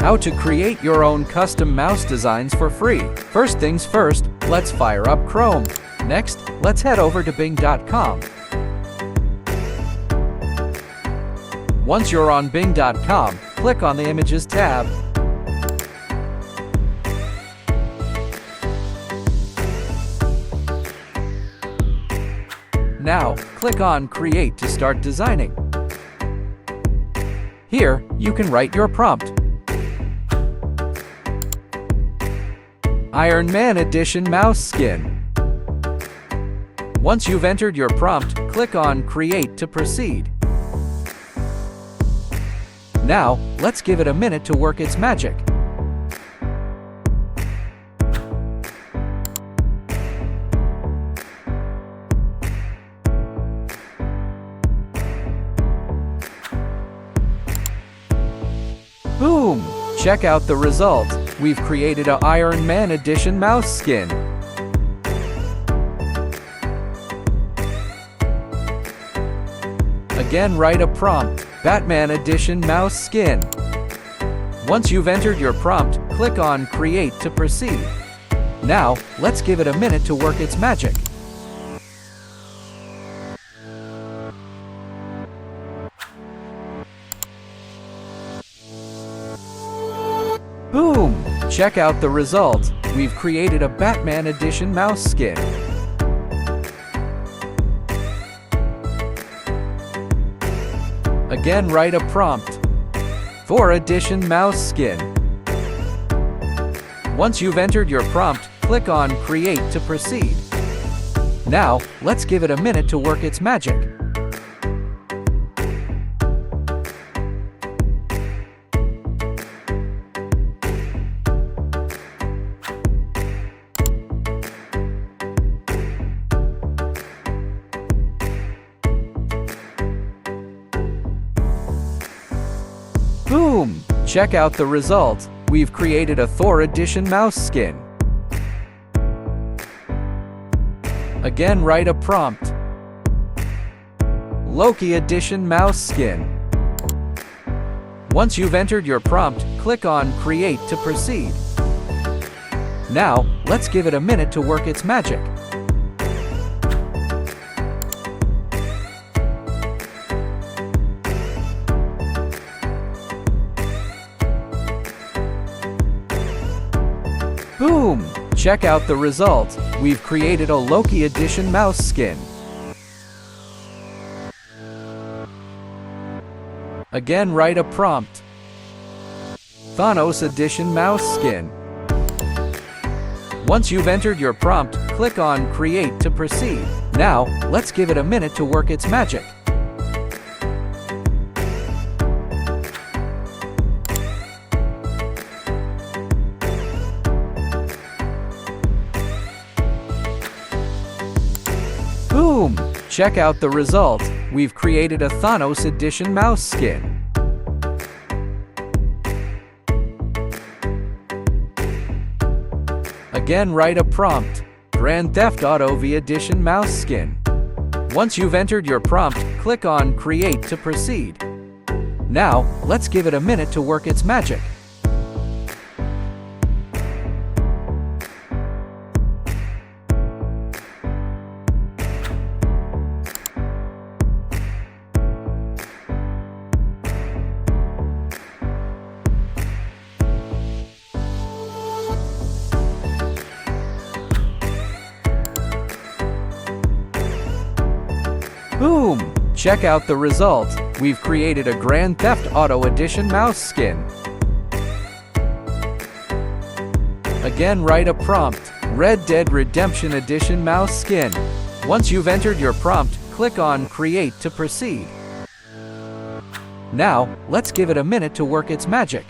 How to create your own custom mouse designs for free. First things first, let's fire up Chrome. Next, let's head over to Bing.com. Once you're on Bing.com, click on the Images tab. Now, click on Create to start designing. Here, you can write your prompt. Iron Man Edition mouse skin. Once you've entered your prompt, click on Create to proceed. Now, let's give it a minute to work its magic. Boom! Check out the result. We've created an Iron Man Edition mouse skin. Again, write a prompt, Batman Edition mouse skin. Once you've entered your prompt, click on Create to proceed. Now, let's give it a minute to work its magic. Boom! Check out the result. We've created a Batman Edition mouse skin. Again, write a prompt, Thor Edition mouse skin. Once you've entered your prompt, click on Create to proceed. Now, let's give it a minute to work its magic. Boom! Check out the result. We've created a Thor Edition mouse skin. Again, write a prompt, Loki Edition mouse skin. Once you've entered your prompt, click on Create to proceed. Now, let's give it a minute to work its magic. Boom! Check out the result. We've created a Loki Edition mouse skin. Again, write a prompt, Thanos Edition mouse skin. Once you've entered your prompt, click on Create to proceed. Now, let's give it a minute to work its magic. Boom! Check out the result. We've created a Thanos Edition mouse skin. Again, write a prompt, Grand Theft Auto V Edition mouse skin. Once you've entered your prompt, click on Create to proceed. Now, let's give it a minute to work its magic. Boom! Check out the result. We've created a Grand Theft Auto Edition mouse skin. Again, write a prompt, Red Dead Redemption Edition mouse skin. Once you've entered your prompt, click on Create to proceed. Now, let's give it a minute to work its magic.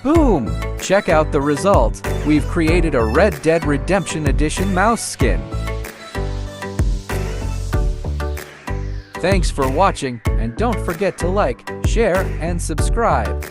Boom! Check out the result. We've created a Red Dead Redemption Edition mouse skin. Thanks for watching, and don't forget to like, share, and subscribe.